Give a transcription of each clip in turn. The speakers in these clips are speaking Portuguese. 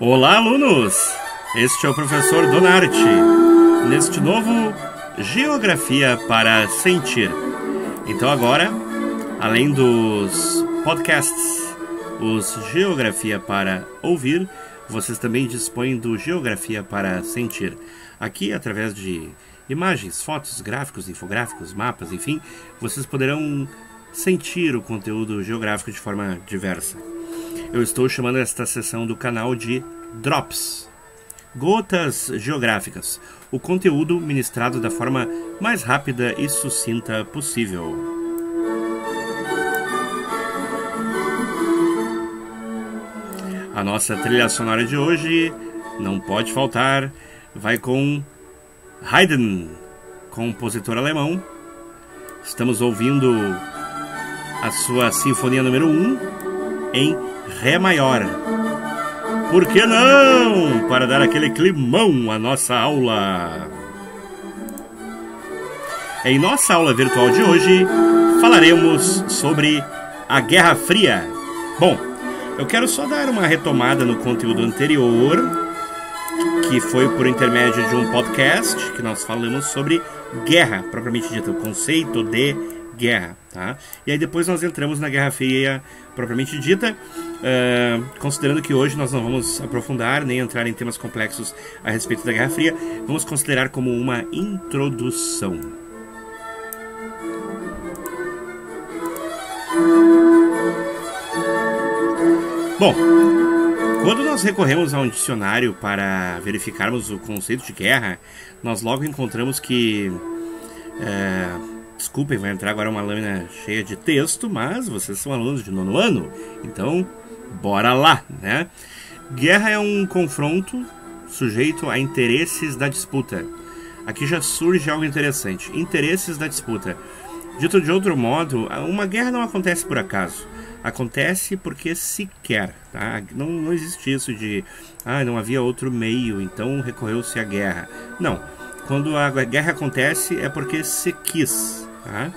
Olá, alunos! Este é o professor Donarte, neste novo Geografia para Sentir. Então agora, além dos podcasts, os Geografia para Ouvir, vocês também dispõem do Geografia para Sentir. Aqui, através de imagens, fotos, gráficos, infográficos, mapas, enfim, vocês poderão sentir o conteúdo geográfico de forma diversa. Eu estou chamando esta sessão do canal de Drops, Gotas Geográficas, o conteúdo ministrado da forma mais rápida e sucinta possível. A nossa trilha sonora de hoje, não pode faltar, vai com Haydn, compositor alemão. Estamos ouvindo a sua Sinfonia número 1 em Ré maior. Por que não? Para dar aquele climão à nossa aula. Em nossa aula virtual de hoje, falaremos sobre a Guerra Fria. Bom, eu quero só dar uma retomada no conteúdo anterior, que foi por intermédio de um podcast que nós falamos sobre guerra, propriamente dita, o conceito de guerra, tá? E aí depois nós entramos na Guerra Fria propriamente dita, considerando que hoje nós não vamos aprofundar nem entrar em temas complexos a respeito da Guerra Fria, vamos considerar como uma introdução. Bom, quando nós recorremos a um dicionário para verificarmos o conceito de guerra, nós logo encontramos que desculpem, vai entrar agora uma lâmina cheia de texto, mas vocês são alunos de 9º ano, então bora lá, né? Guerra é um confronto sujeito a interesses da disputa. Aqui já surge algo interessante, interesses da disputa. Dito de outro modo, uma guerra não acontece por acaso, acontece porque se quer, tá? Não existe isso de, não havia outro meio, então recorreu-se à guerra. Não, quando a guerra acontece é porque se quis. Tá?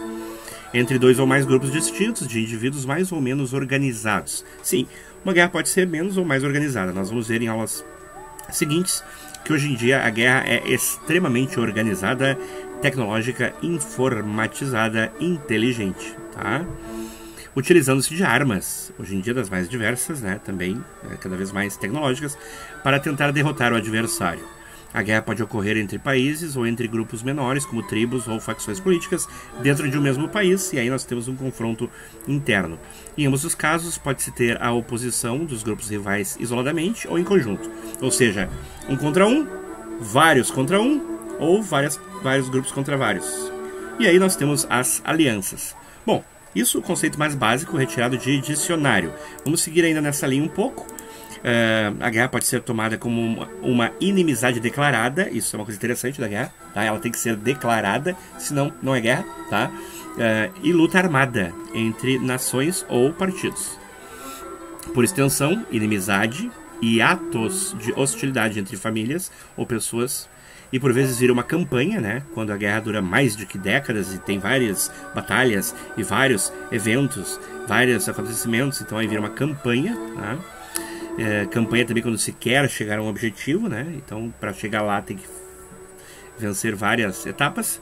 Entre dois ou mais grupos distintos de indivíduos mais ou menos organizados. Sim, uma guerra pode ser menos ou mais organizada. Nós vamos ver em aulas seguintes que hoje em dia a guerra é extremamente organizada, tecnológica, informatizada, inteligente, tá? Utilizando-se de armas, hoje em dia das mais diversas, né? Também cada vez mais tecnológicas, para tentar derrotar o adversário. A guerra pode ocorrer entre países ou entre grupos menores, como tribos ou facções políticas, dentro de um mesmo país, e aí nós temos um confronto interno. Em ambos os casos, pode-se ter a oposição dos grupos rivais isoladamente ou em conjunto. Ou seja, um contra um, vários contra um, ou vários grupos contra vários. E aí nós temos as alianças. Bom, isso é o conceito mais básico, retirado de dicionário. Vamos seguir ainda nessa linha um pouco. A guerra pode ser tomada como uma inimizade declarada. Isso é uma coisa interessante da guerra, tá? Ela tem que ser declarada, senão não é guerra, tá? E luta armada entre nações ou partidos. Por extensão, inimizade e atos de hostilidade entre famílias ou pessoas. E por vezes vira uma campanha, né? Quando a guerra dura mais de que décadas e tem várias batalhas e vários eventos, vários acontecimentos, então aí vira uma campanha, tá? Campanha também quando se quer chegar a um objetivo, né? Então, para chegar lá tem que vencer várias etapas.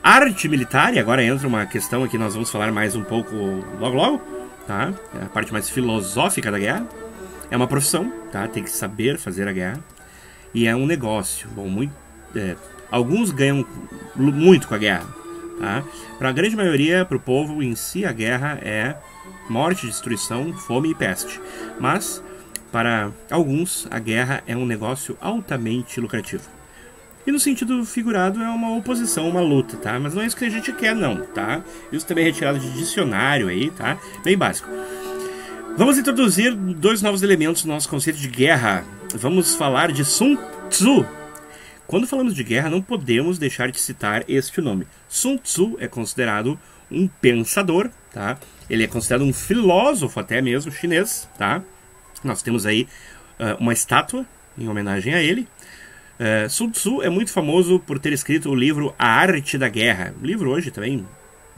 Arte militar, e agora entra uma questão que nós vamos falar mais um pouco logo, tá? É a parte mais filosófica da guerra. É uma profissão, tá? Tem que saber fazer a guerra. E é um negócio. Bom, alguns ganham muito com a guerra, tá? Para a grande maioria, para o povo em si, a guerra é morte, destruição, fome e peste. Mas para alguns, a guerra é um negócio altamente lucrativo. E no sentido figurado, é uma oposição, uma luta, tá? Mas não é isso que a gente quer, não, tá? Isso também é retirado de dicionário aí, tá? Bem básico. Vamos introduzir 2 novos elementos no nosso conceito de guerra. Vamos falar de Sun Tzu. Quando falamos de guerra, não podemos deixar de citar este nome. Sun Tzu é considerado um pensador, tá? Ele é considerado um filósofo até mesmo chinês, tá? Nós temos aí uma estátua em homenagem a ele. Sun Tzu é muito famoso por ter escrito o livro A Arte da Guerra. O livro hoje também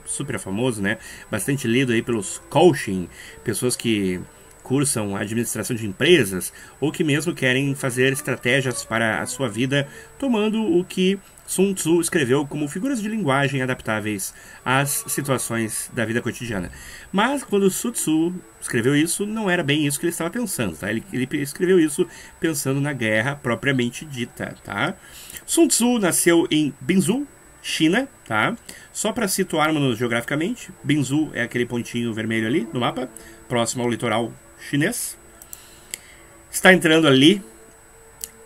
super famoso, né? Bastante lido aí pelos coaching, pessoas que cursam administração de empresas ou que mesmo querem fazer estratégias para a sua vida, tomando o que Sun Tzu escreveu como figuras de linguagem adaptáveis às situações da vida cotidiana. Mas quando Sun Tzu escreveu isso, não era bem isso que ele estava pensando, tá? Ele escreveu isso pensando na guerra propriamente dita, tá? Sun Tzu nasceu em Binzhou, China, tá? Só para situarmos geograficamente, Binzhou é aquele pontinho vermelho ali no mapa, próximo ao litoral chinês. Está entrando ali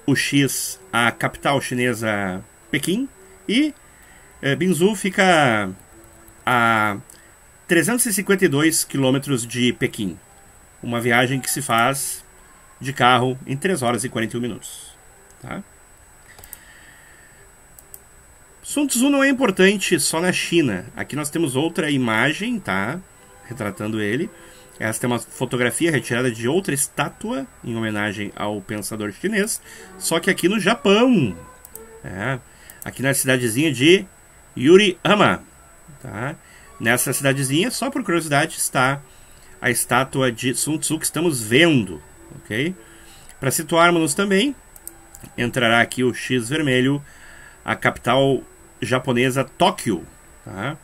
o X, a capital chinesa Pequim, e Binzhou fica a 352 quilômetros de Pequim. Uma viagem que se faz de carro em 3 horas e 41 minutos. Tá? Sun Tzu não é importante só na China. Aqui nós temos outra imagem, tá? Retratando ele. Essa tem uma fotografia retirada de outra estátua em homenagem ao pensador chinês, só que aqui no Japão. Aqui na cidadezinha de Yuriyama. Tá? Nessa cidadezinha, só por curiosidade, está a estátua de Sun Tzu que estamos vendo. Okay? Para situarmos também, entrará aqui o X vermelho, a capital japonesa Tóquio. Tá?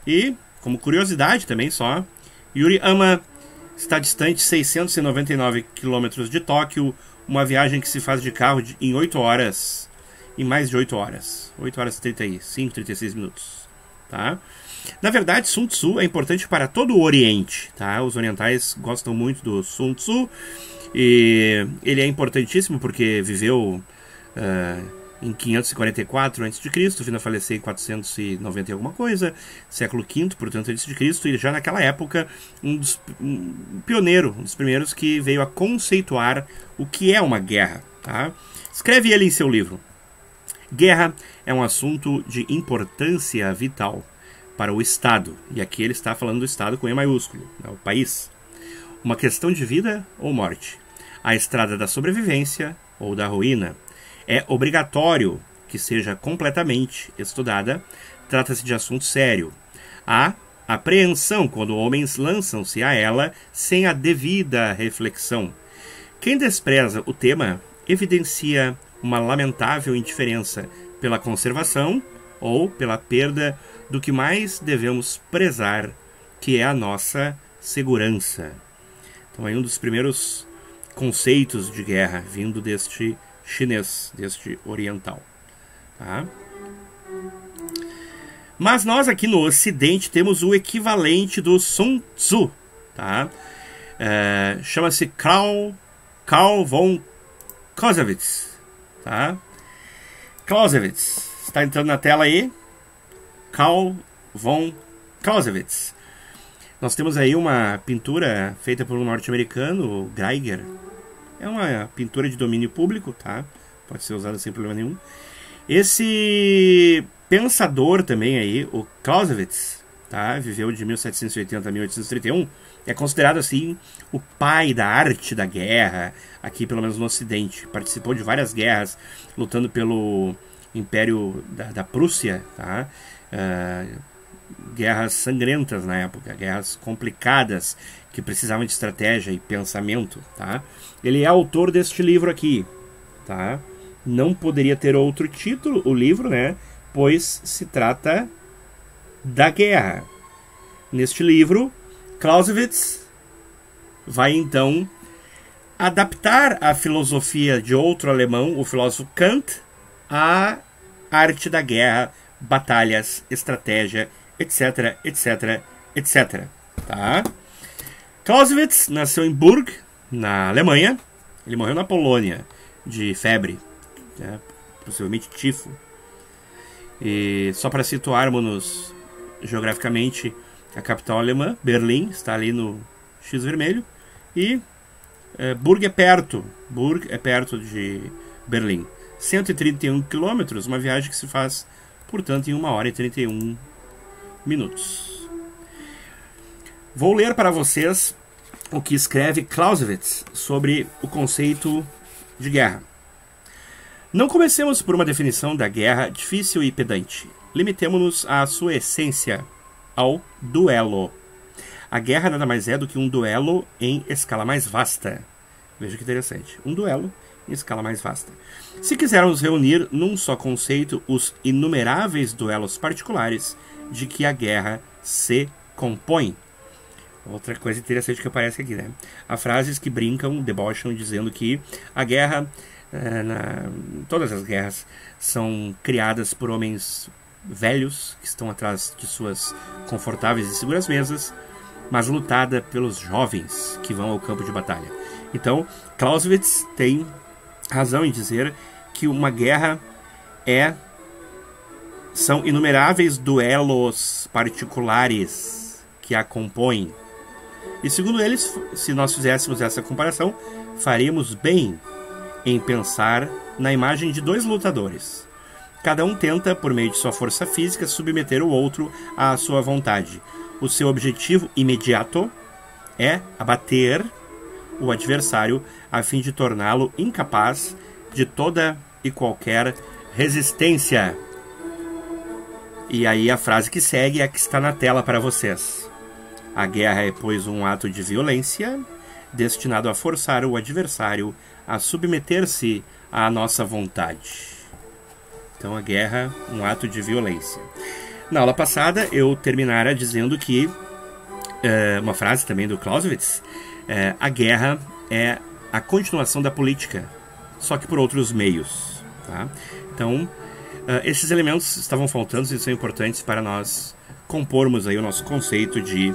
E, como curiosidade também só, Yuriyama está distante 699 km de Tóquio, uma viagem que se faz de carro em 8 horas, em mais de 8 horas. 8 horas e 35, 36 minutos. Tá? Na verdade, Sun Tzu é importante para todo o Oriente. Tá? Os orientais gostam muito do Sun Tzu, e ele é importantíssimo porque viveu em 544 a.C., vindo a falecer em 490 e alguma coisa, século V, portanto, a.C., e já naquela época, um pioneiro, um dos primeiros que veio a conceituar o que é uma guerra. Tá? Escreve ele em seu livro: guerra é um assunto de importância vital para o Estado, e aqui ele está falando do Estado com E maiúsculo, né, o país. Uma questão de vida ou morte, a estrada da sobrevivência ou da ruína. É obrigatório que seja completamente estudada. Trata-se de assunto sério. Há apreensão quando homens lançam-se a ela sem a devida reflexão. Quem despreza o tema evidencia uma lamentável indiferença pela conservação ou pela perda do que mais devemos prezar, que é a nossa segurança. Então, aí um dos primeiros conceitos de guerra vindo deste chinês, deste oriental. Tá? Mas nós aqui no Ocidente temos o equivalente do Sun Tzu. Tá? Chama-se Karl von Clausewitz. Tá? Clausewitz. Está entrando na tela aí. Karl von Clausewitz. Nós temos aí uma pintura feita por um norte-americano, Geiger. É uma pintura de domínio público, tá? Pode ser usada sem problema nenhum. Esse pensador também aí, o Clausewitz, tá? Viveu de 1780 a 1831. É considerado assim o pai da arte da guerra, aqui pelo menos no Ocidente. Participou de várias guerras, lutando pelo Império da Prússia, tá? Guerras sangrentas na época, guerras complicadas que precisavam de estratégia e pensamento, tá? Ele é autor deste livro aqui, tá? Não poderia ter outro título o livro, né? Pois se trata da guerra. Neste livro, Clausewitz vai então adaptar a filosofia de outro alemão, o filósofo Kant, à arte da guerra, batalhas, estratégia, etc, etc, etc. Tá? Clausewitz nasceu em Burg, na Alemanha. Ele morreu na Polônia de febre, né? Possivelmente tifo. E só para situarmos geograficamente, a capital alemã, Berlim, está ali no X vermelho, e Burg é perto de Berlim. 131 quilômetros, uma viagem que se faz, portanto, em 1 hora e 31 minutos. Vou ler para vocês o que escreve Clausewitz sobre o conceito de guerra. Não comecemos por uma definição da guerra difícil e pedante. Limitemo-nos à sua essência, ao duelo. A guerra nada mais é do que um duelo em escala mais vasta. Veja que interessante. Um duelo em escala mais vasta. Se quisermos reunir num só conceito os inumeráveis duelos particulares de que a guerra se compõe. Outra coisa interessante que aparece aqui, né? Há frases que brincam, debocham, dizendo que a guerra, todas as guerras, são criadas por homens velhos que estão atrás de suas confortáveis e seguras mesas, mas lutada pelos jovens que vão ao campo de batalha. Então, Clausewitz tem razão em dizer que uma guerra são inumeráveis duelos particulares que a compõem. E segundo eles, se nós fizéssemos essa comparação, faríamos bem em pensar na imagem de dois lutadores. Cada um tenta, por meio de sua força física, submeter o outro à sua vontade. O seu objetivo imediato é abater o adversário a fim de torná-lo incapaz de toda e qualquer resistência. E aí a frase que segue é a que está na tela para vocês. A guerra é, pois, um ato de violência destinado a forçar o adversário a submeter-se à nossa vontade. Então a guerra, um ato de violência. Na aula passada eu terminara dizendo que, uma frase também do Clausewitz, a guerra é a continuação da política, só que por outros meios. Tá? Então, esses elementos estavam faltando e são importantes para nós compormos aí o nosso conceito de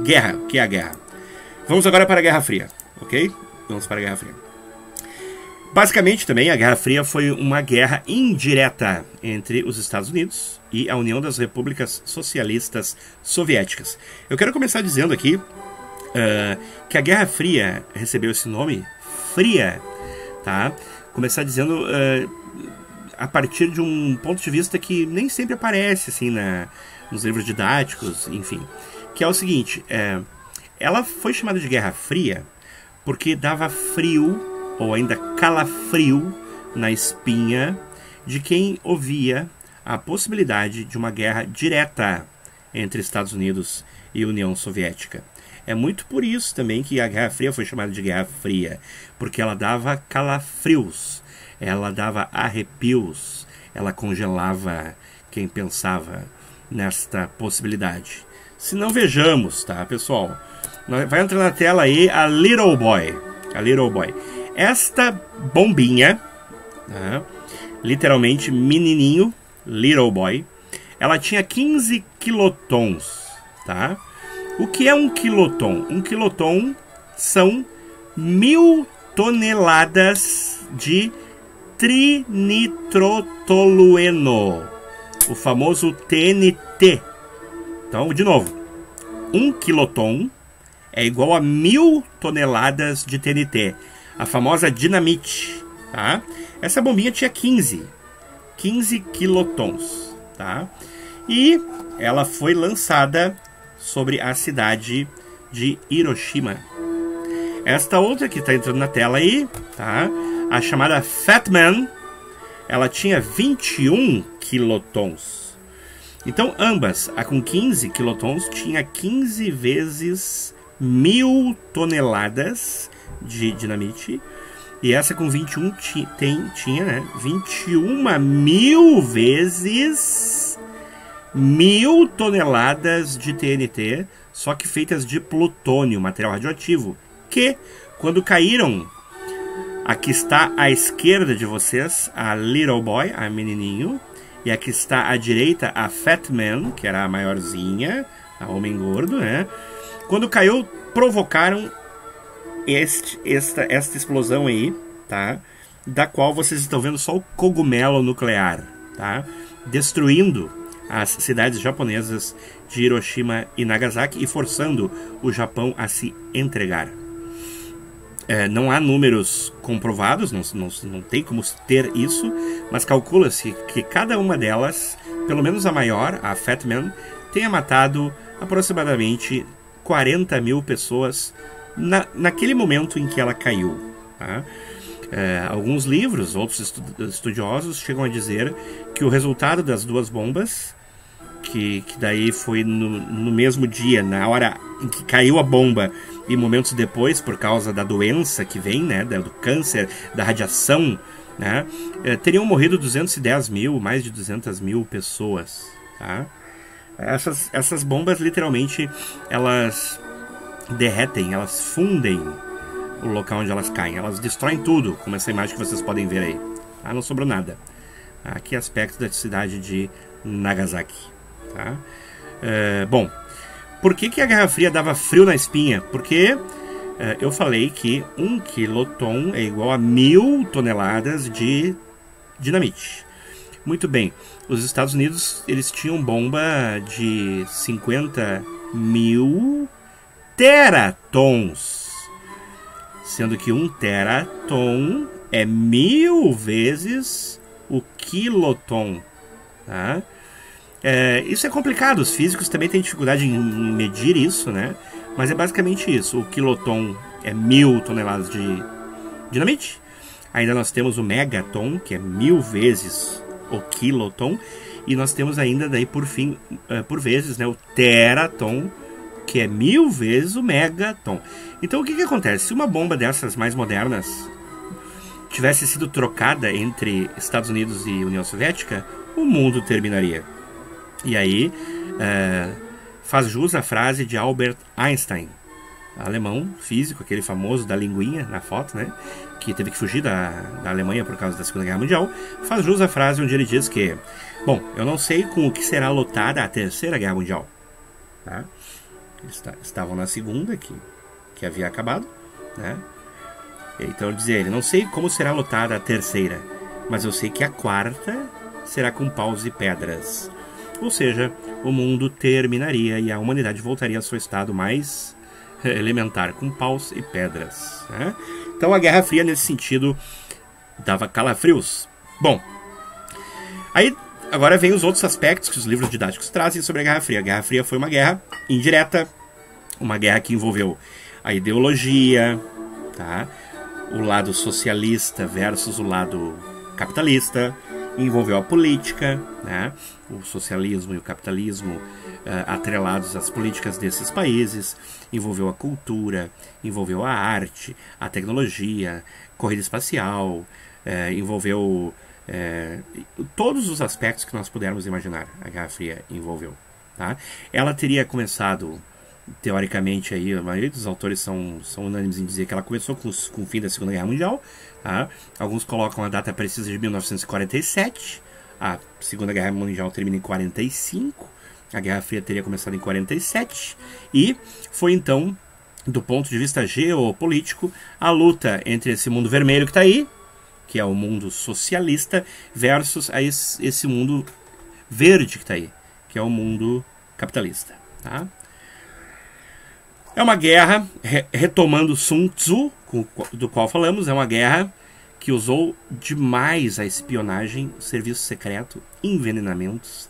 guerra. O que é a guerra? Vamos agora para a Guerra Fria, ok? Vamos para a Guerra Fria. Basicamente, também, a Guerra Fria foi uma guerra indireta entre os Estados Unidos e a União das Repúblicas Socialistas Soviéticas. Eu quero começar dizendo aqui que a Guerra Fria recebeu esse nome, fria, tá? Começar dizendo a partir de um ponto de vista que nem sempre aparece assim, nos livros didáticos, enfim. Que é o seguinte, ela foi chamada de Guerra Fria porque dava frio ou ainda calafrio na espinha de quem ouvia a possibilidade de uma guerra direta entre Estados Unidos e União Soviética. É muito por isso também que a Guerra Fria foi chamada de Guerra Fria, porque ela dava calafrios, ela dava arrepios, ela congelava quem pensava nesta possibilidade. Se não, vejamos, tá, pessoal? Vai entrar na tela aí a Little Boy. A Little Boy. Esta bombinha, né, literalmente menininho, Little Boy, ela tinha 15 quilotons, tá? O que é um quiloton? Um quiloton são 1000 toneladas de trinitrotolueno, o famoso TNT. Então, de novo, um quiloton é igual a 1000 toneladas de TNT. A famosa dinamite, tá? Essa bombinha tinha 15 quilotons, tá? E ela foi lançada sobre a cidade de Hiroshima. Esta outra que está entrando na tela aí, tá? A chamada Fat Man, ela tinha 21 quilotons. Então ambas, a com 15 quilotons, tinha 15 vezes 1000 toneladas de dinamite, e essa com 21 tinha, né, 21.000 vezes 1000 toneladas de TNT, só que feitas de plutônio, material radioativo, que quando caíram, aqui está à esquerda de vocês a Little Boy, a menininho, e aqui está à direita a Fat Man, que era a maiorzinha, a homem gordo, né? Quando caiu, provocaram esta explosão aí, tá? Da qual vocês estão vendo só o cogumelo nuclear, tá? Destruindo as cidades japonesas de Hiroshima e Nagasaki e forçando o Japão a se entregar. Não há números comprovados, não tem como ter isso, mas calcula-se que cada uma delas, pelo menos a maior, a Fat Man, tenha matado aproximadamente 40.000 pessoas naquele momento em que ela caiu. Tá? Alguns livros, outros estudiosos chegam a dizer que o resultado das duas bombas que daí foi no mesmo dia, na hora em que caiu a bomba, e momentos depois, por causa da doença que vem, né, do câncer, da radiação, né, teriam morrido 210 mil, mais de 200 mil pessoas. Tá? Essas bombas, literalmente, elas derretem, elas fundem o local onde elas caem, elas destroem tudo, como essa imagem que vocês podem ver aí. Tá? Não sobrou nada. Aqui aspecto da cidade de Nagasaki. Tá? Bom, por que a Guerra Fria dava frio na espinha? Porque eu falei que 1 quiloton é igual a 1000 toneladas de dinamite. Muito bem, os Estados Unidos, eles tinham bomba de 50 mil teratons, sendo que 1 teraton é 1000 vezes o quiloton. Tá? Isso é complicado, os físicos também têm dificuldade em medir isso, né? Mas é basicamente isso. O quiloton é 1000 toneladas de dinamite. Ainda nós temos o megaton, que é 1000 vezes o quiloton. E nós temos ainda, daí por fim, por vezes, né, o teraton, que é 1000 vezes o megaton. Então o que acontece? Se uma bomba dessas mais modernas tivesse sido trocada entre Estados Unidos e União Soviética, o mundo terminaria. E aí faz jus à frase de Albert Einstein, alemão, físico, aquele famoso da linguinha na foto, né, que teve que fugir da Alemanha por causa da Segunda Guerra Mundial. Faz jus à frase onde ele diz que, bom, eu não sei com o que será lotada a Terceira Guerra Mundial. Tá? Eles estavam na Segunda, que havia acabado, né? Então ele dizia, não sei como será lotada a Terceira, mas eu sei que a Quarta será com paus e pedras. Ou seja, o mundo terminaria e a humanidade voltaria ao seu estado mais elementar, com paus e pedras. Né? Então a Guerra Fria, nesse sentido, dava calafrios. Bom, aí agora vem os outros aspectos que os livros didáticos trazem sobre a Guerra Fria. A Guerra Fria foi uma guerra indireta, uma guerra que envolveu a ideologia, tá? O lado socialista versus o lado capitalista, envolveu a política, né? O socialismo e o capitalismo atrelados às políticas desses países, envolveu a cultura, envolveu a arte, a tecnologia, corrida espacial, envolveu todos os aspectos que nós pudermos imaginar. A Guerra Fria envolveu. Tá? Ela teria começado, teoricamente, aí, a maioria dos autores são unânimes em dizer que ela começou com o fim da Segunda Guerra Mundial. Tá? Alguns colocam a data precisa de 1947. A Segunda Guerra Mundial termina em 45. A Guerra Fria teria começado em 47. E foi então, do ponto de vista geopolítico, a luta entre esse mundo vermelho que está aí, que é o mundo socialista, versus esse mundo verde que está aí, que é o mundo capitalista. Tá? É uma guerra, retomando Sun Tzu, do qual falamos, é uma guerra que usou demais a espionagem, serviço secreto, envenenamentos,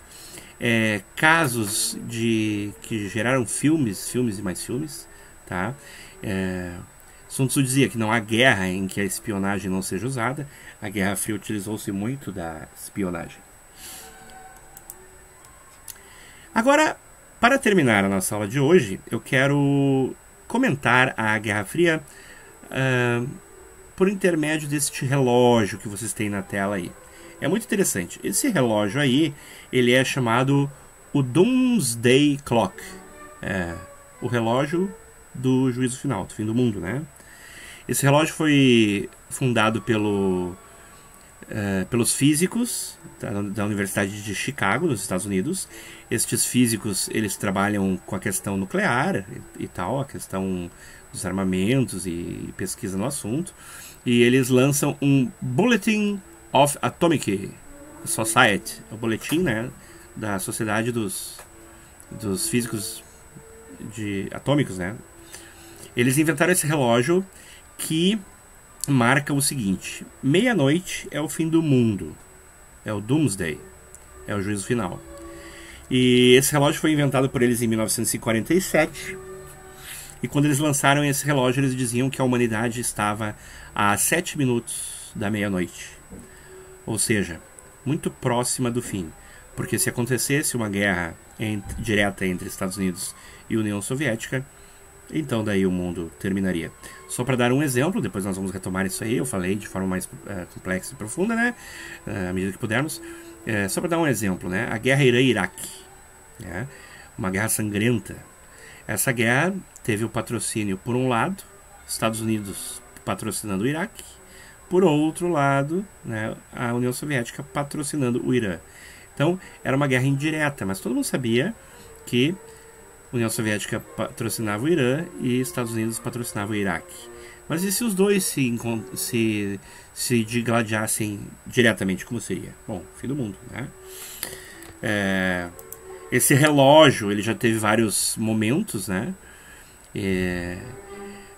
casos que geraram filmes e mais filmes. Tá? Sun Tzu dizia que não há guerra em que a espionagem não seja usada. A Guerra Fria utilizou-se muito da espionagem. Agora, para terminar a nossa aula de hoje, eu quero comentar a Guerra Fria por intermédio deste relógio que vocês têm na tela aí. É muito interessante. Esse relógio aí, ele é chamado o Doomsday Clock. O relógio do juízo final, do fim do mundo, né? Esse relógio foi fundado pelos físicos da Universidade de Chicago, nos Estados Unidos. Estes físicos, eles trabalham com a questão nuclear e tal, a questão dos armamentos e pesquisa no assunto. E eles lançam um Bulletin of Atomic Society, o boletim, né, da Sociedade dos Físicos Atômicos, né? Eles inventaram esse relógio que marca o seguinte: meia-noite é o fim do mundo, é o Doomsday, é o juízo final. E esse relógio foi inventado por eles em 1947. E quando eles lançaram esse relógio, eles diziam que a humanidade estava a 7 minutos da meia-noite. Ou seja, muito próxima do fim. porque se acontecesse uma guerra direta entre Estados Unidos e União Soviética, então daí o mundo terminaria. Só para dar um exemplo, depois nós vamos retomar isso aí, eu falei de forma mais complexa e profunda, né, à medida que pudermos. Só para dar um exemplo, né, a guerra Irã-Iraque, né, uma guerra sangrenta. Essa guerra teve o patrocínio, por um lado, Estados Unidos patrocinando o Iraque, por outro lado, né, a União Soviética patrocinando o Irã. Então, era uma guerra indireta, mas todo mundo sabia que a União Soviética patrocinava o Irã e Estados Unidos patrocinavam o Iraque. Mas e se os dois se digladiassem diretamente, como seria? Bom, fim do mundo, né? Esse relógio, ele já teve vários momentos, né?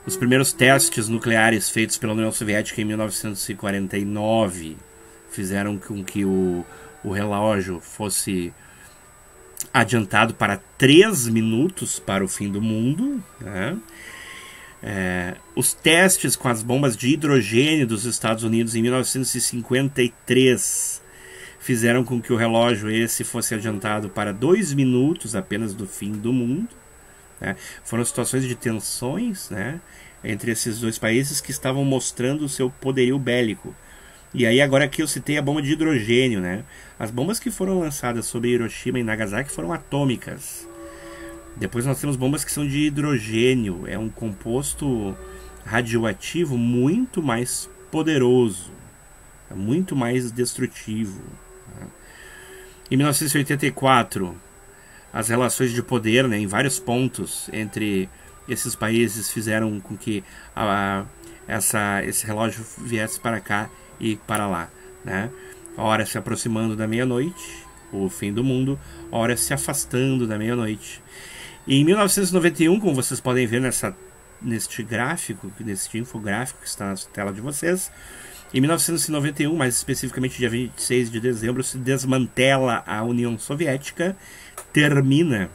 Os primeiros testes nucleares feitos pela União Soviética em 1949 fizeram com que o relógio fosse adiantado para 3 minutos para o fim do mundo, né? Os testes com as bombas de hidrogênio dos Estados Unidos em 1953 fizeram com que o relógio esse fosse adiantado para 2 minutos apenas do fim do mundo, né? Foram situações de tensões, né, entre esses dois países que estavam mostrando o seu poderio bélico. E aí agora aqui eu citei a bomba de hidrogênio, né? As bombas que foram lançadas sobre Hiroshima e Nagasaki foram atômicas. Depois nós temos bombas que são de hidrogênio. É um composto radioativo muito mais poderoso, muito mais destrutivo. Em 1984, as relações de poder, né, em vários pontos entre esses países fizeram com que esse relógio viesse para cá e para lá, né? A hora se aproximando da meia-noite, o fim do mundo, a hora se afastando da meia-noite. E em 1991, como vocês podem ver neste gráfico, neste infográfico que está na tela de vocês, em 1991, mais especificamente dia 26 de dezembro, se desmantela a União Soviética, termina,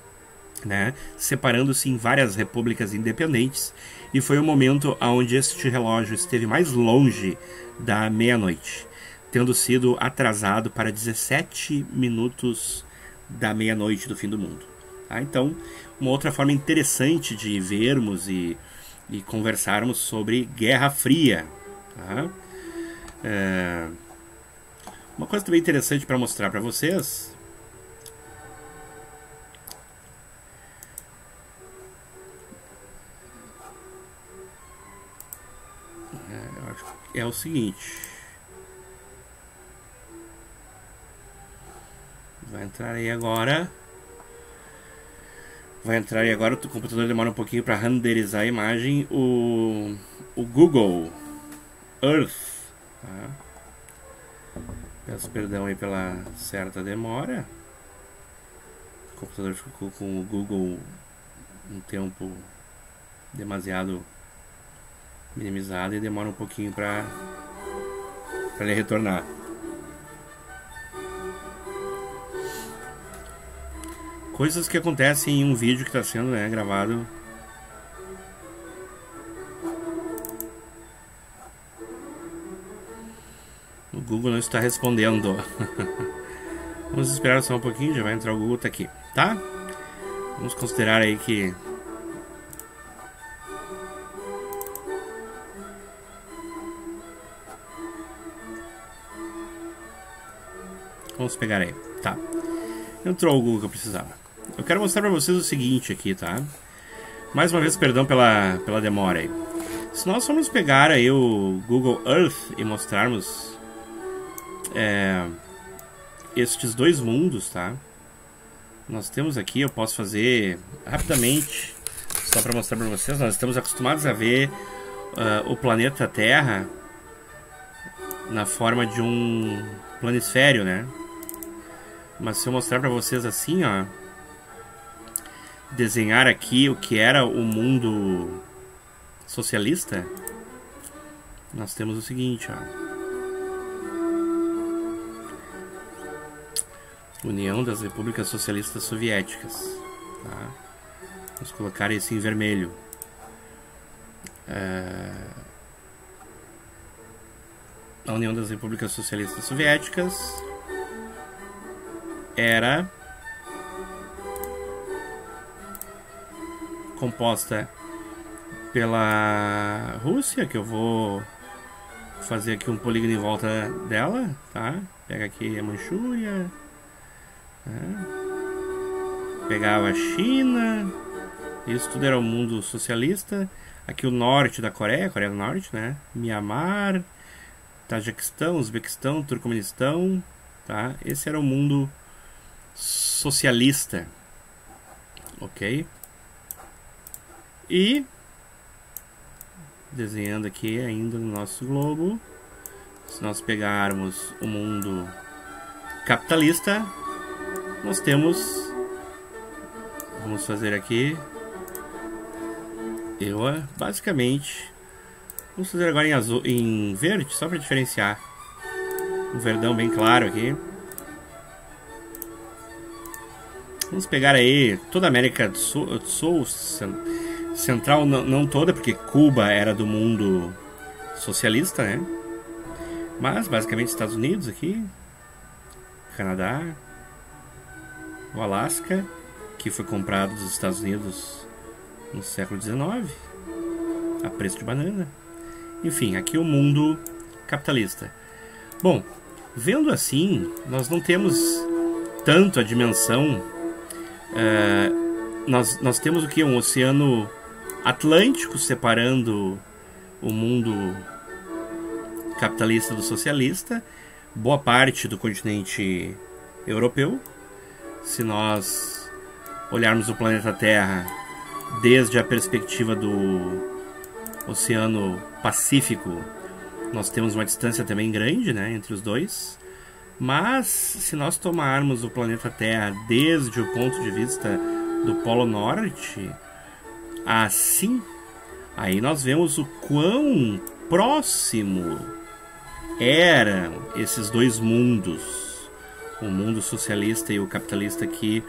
né, separando-se em várias repúblicas independentes, e foi o momento onde este relógio esteve mais longe da meia-noite, tendo sido atrasado para 17 minutos da meia-noite do fim do mundo. Então, uma outra forma interessante de vermos e conversarmos sobre Guerra Fria. Tá? Uma coisa também interessante para mostrar para vocês é o seguinte. Vai entrar aí agora. O computador demora um pouquinho para renderizar a imagem. O Google Earth. Tá? Peço perdão aí pela certa demora. O computador ficou com o Google um tempo demasiado minimizado e demora um pouquinho para ele retornar. Coisas que acontecem em um vídeo que está sendo, né, gravado. O Google não está respondendo. Vamos esperar só um pouquinho, já vai entrar o Google, tá aqui, tá? Vamos considerar aí que vamos pegar aí, tá? Entrou o Google que eu precisava. Eu quero mostrar para vocês o seguinte aqui, tá? Mais uma vez, perdão pela demora aí. Se nós formos pegar aí o Google Earth e mostrarmos estes dois mundos, tá? Nós temos aqui, eu posso fazer rapidamente, só para mostrar para vocês, nós estamos acostumados a ver o planeta Terra na forma de um planisfério, né? Mas se eu mostrar para vocês assim, ó, desenhar aqui o que era o mundo socialista, nós temos o seguinte, ó. União das Repúblicas Socialistas Soviéticas, tá? Vamos colocar esse em vermelho. A União das Repúblicas Socialistas Soviéticas. era composta pela Rússia, que eu vou fazer aqui um polígono em volta dela, tá? Pega aqui a Manchúria, né? Pegava a China, isso tudo era o mundo socialista. Aqui o norte da Coreia, Coreia do Norte, né? Mianmar, Tajiquistão, Uzbequistão, Turcomenistão, tá? Esse era o mundo socialista, ok? E desenhando aqui ainda no nosso globo, se nós pegarmos o mundo capitalista, nós temos, vamos fazer aqui, basicamente, vamos fazer agora em azul, em verde, só para diferenciar, um verdão bem claro aqui. Vamos pegar aí toda a América do Sul, Central, não toda, porque Cuba era do mundo socialista, né? Mas basicamente Estados Unidos aqui, Canadá, o Alasca, que foi comprado dos Estados Unidos no século XIX, a preço de banana. Enfim, aqui o mundo capitalista. Bom, vendo assim, nós não temos tanto a dimensão. Nós temos o que? Um oceano Atlântico separando o mundo capitalista do socialista, boa parte do continente europeu. Se nós olharmos o planeta Terra desde a perspectiva do Oceano Pacífico, nós temos uma distância também grande, né, entre os dois. Mas se nós tomarmos o planeta Terra desde o ponto de vista do Polo Norte, assim, aí nós vemos o quão próximo eram esses dois mundos, o mundo socialista e o capitalista, que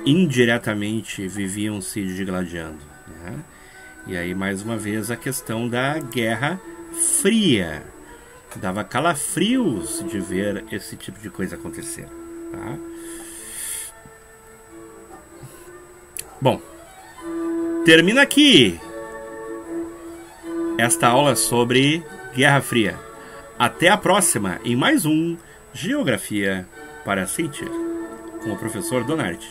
indiretamente viviam se digladiando, né? E aí mais uma vez a questão da Guerra Fria, dava calafrios de ver esse tipo de coisa acontecer, tá? Bom, termina aqui esta aula sobre Guerra Fria. Até a próxima em mais um Geografia para Sentir, com o professor Donardi.